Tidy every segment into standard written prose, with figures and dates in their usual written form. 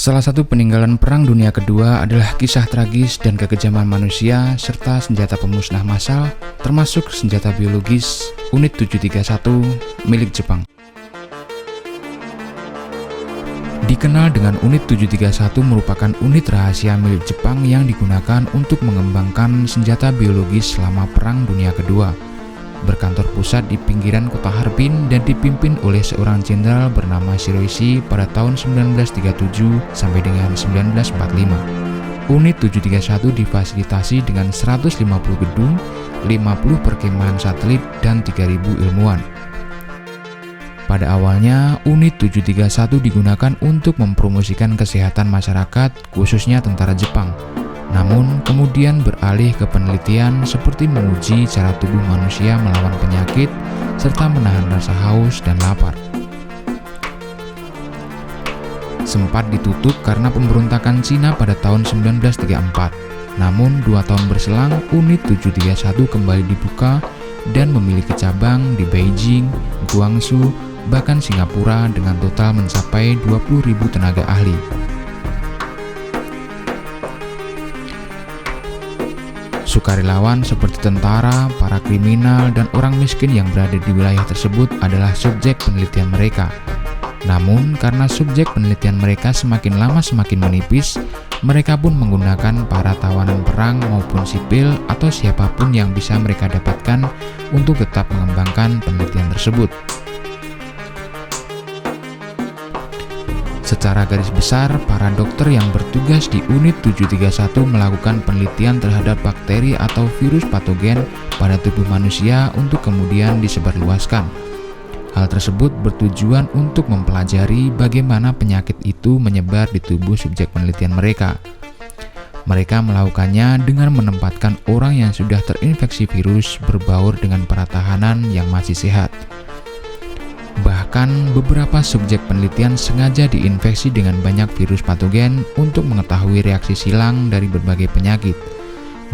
Salah satu peninggalan Perang Dunia Kedua adalah kisah tragis dan kekejaman manusia serta senjata pemusnah massal, termasuk senjata biologis Unit 731 milik Jepang. Dikenal dengan Unit 731 merupakan unit rahasia milik Jepang yang digunakan untuk mengembangkan senjata biologis selama Perang Dunia Kedua. Berkantor pusat di pinggiran kota Harbin dan dipimpin oleh seorang jenderal bernama Shiroishi pada tahun 1937 sampai dengan 1945. Unit 731 difasilitasi dengan 150 gedung, 50 perkemahan satelit, dan 3.000 ilmuwan. Pada awalnya, Unit 731 digunakan untuk mempromosikan kesehatan masyarakat, khususnya tentara Jepang. Namun, kemudian beralih ke penelitian seperti menguji cara tubuh manusia melawan penyakit, serta menahan rasa haus dan lapar. Sempat ditutup karena pemberontakan Cina pada tahun 1934. Namun, 2 tahun berselang, Unit 731 kembali dibuka dan memiliki cabang di Beijing, Guangzhou, bahkan Singapura dengan total mencapai 20.000 tenaga ahli. Sukarelawan seperti tentara, para kriminal, dan orang miskin yang berada di wilayah tersebut adalah subjek penelitian mereka. Namun, karena subjek penelitian mereka semakin lama semakin menipis, mereka pun menggunakan para tawanan perang maupun sipil atau siapapun yang bisa mereka dapatkan untuk tetap mengembangkan penelitian tersebut. Secara garis besar, para dokter yang bertugas di Unit 731 melakukan penelitian terhadap bakteri atau virus patogen pada tubuh manusia untuk kemudian disebarluaskan. Hal tersebut bertujuan untuk mempelajari bagaimana penyakit itu menyebar di tubuh subjek penelitian mereka. Mereka melakukannya dengan menempatkan orang yang sudah terinfeksi virus berbaur dengan para tahanan yang masih sehat. Bahkan, beberapa subjek penelitian sengaja diinfeksi dengan banyak virus patogen untuk mengetahui reaksi silang dari berbagai penyakit.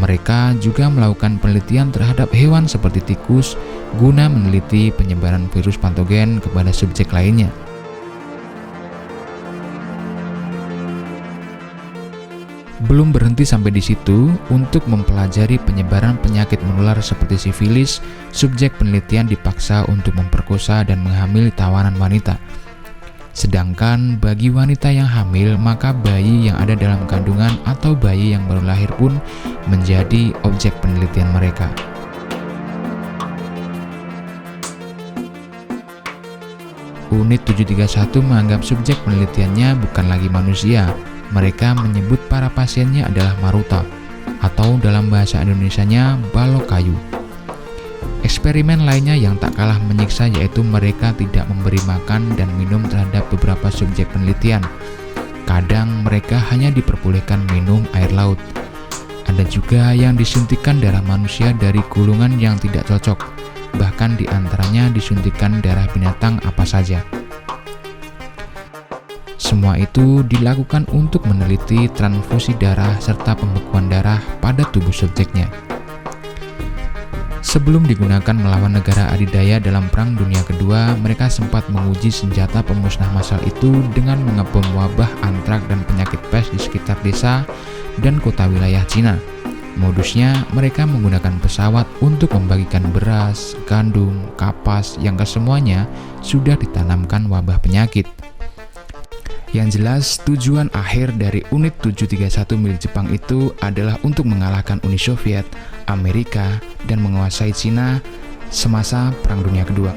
Mereka juga melakukan penelitian terhadap hewan seperti tikus guna meneliti penyebaran virus patogen kepada subjek lainnya. Belum berhenti sampai di situ, untuk mempelajari penyebaran penyakit menular seperti sifilis, subjek penelitian dipaksa untuk memperkosa dan menghamili tawanan wanita. Sedangkan bagi wanita yang hamil, maka bayi yang ada dalam kandungan atau bayi yang baru lahir pun menjadi objek penelitian mereka. Unit 731 menganggap subjek penelitiannya bukan lagi manusia. Mereka menyebut para pasiennya adalah maruta, atau dalam bahasa Indonesianya balok kayu. Eksperimen lainnya yang tak kalah menyiksa yaitu mereka tidak memberi makan dan minum terhadap beberapa subjek penelitian. Kadang mereka hanya diperbolehkan minum air laut. Ada juga yang disuntikkan darah manusia dari gulungan yang tidak cocok, bahkan di antaranya disuntikkan darah binatang apa saja. Semua itu dilakukan untuk meneliti transfusi darah serta pembekuan darah pada tubuh subjeknya. Sebelum digunakan melawan negara adidaya dalam Perang Dunia Kedua, mereka sempat menguji senjata pemusnah massal itu dengan mengebom wabah antrak dan penyakit pes di sekitar desa dan kota wilayah Cina. Modusnya, mereka menggunakan pesawat untuk membagikan beras, gandum, kapas yang kesemuanya sudah ditanamkan wabah penyakit. Yang jelas, tujuan akhir dari Unit 731 milik Jepang itu adalah untuk mengalahkan Uni Soviet, Amerika, dan menguasai Cina semasa Perang Dunia Kedua.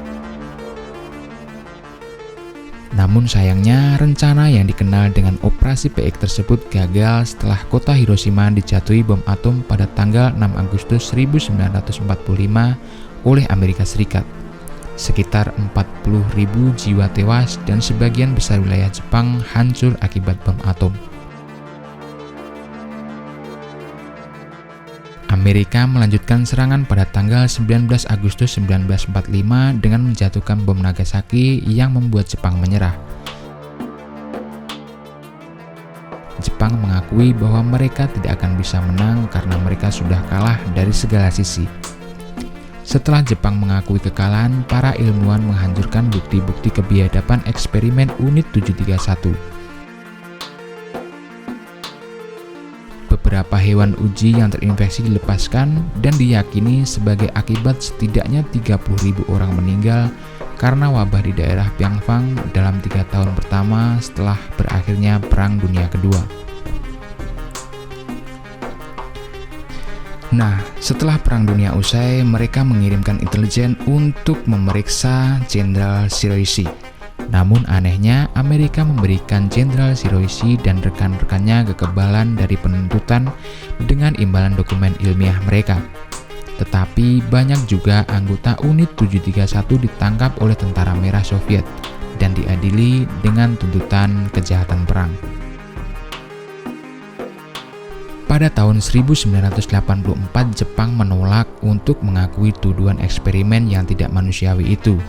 Namun sayangnya, rencana yang dikenal dengan Operasi PX tersebut gagal setelah kota Hiroshima dijatuhi bom atom pada tanggal 6 Agustus 1945 oleh Amerika Serikat. Sekitar 40.000 jiwa tewas dan sebagian besar wilayah Jepang hancur akibat bom atom. Amerika melanjutkan serangan pada tanggal 19 Agustus 1945 dengan menjatuhkan bom Nagasaki yang membuat Jepang menyerah. Jepang mengakui bahwa mereka tidak akan bisa menang karena mereka sudah kalah dari segala sisi. Setelah Jepang mengakui kekalahan, para ilmuwan menghancurkan bukti-bukti kebiadaban eksperimen Unit 731. beberapa hewan uji yang terinfeksi dilepaskan dan diyakini sebagai akibat setidaknya 30.000 orang meninggal karena wabah di daerah Piangfang dalam 3 tahun pertama setelah berakhirnya Perang Dunia Kedua. Nah, setelah Perang Dunia usai, mereka mengirimkan intelijen untuk memeriksa Jenderal Shiroishi. Namun anehnya, Amerika memberikan Jenderal Shiroishi dan rekan-rekannya kekebalan dari penuntutan dengan imbalan dokumen ilmiah mereka. Tetapi banyak juga anggota unit 731 ditangkap oleh tentara merah Soviet dan diadili dengan tuntutan kejahatan perang. Pada tahun 1984, Jepang menolak untuk mengakui tuduhan eksperimen yang tidak manusiawi itu.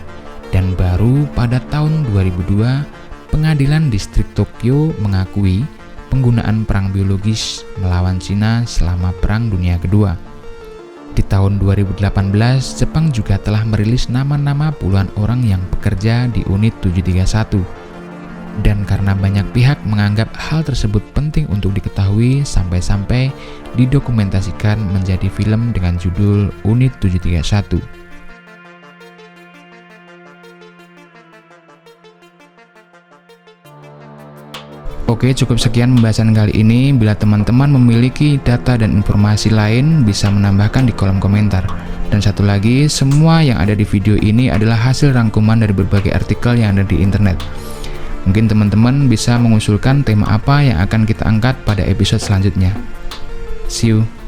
Dan baru pada tahun 2002, Pengadilan Distrik Tokyo mengakui penggunaan perang biologis melawan Cina selama Perang Dunia Kedua. Di tahun 2018, Jepang juga telah merilis nama-nama puluhan orang yang bekerja di unit 731. Dan karena banyak pihak menganggap hal tersebut penting untuk diketahui sampai-sampai didokumentasikan menjadi film dengan judul Unit 731. Oke, cukup sekian pembahasan kali ini. Bila teman-teman memiliki data dan informasi lain, bisa menambahkan di kolom komentar. Dan satu lagi, semua yang ada di video ini adalah hasil rangkuman dari berbagai artikel yang ada di internet. Mungkin teman-teman bisa mengusulkan tema apa yang akan kita angkat pada episode selanjutnya. See you!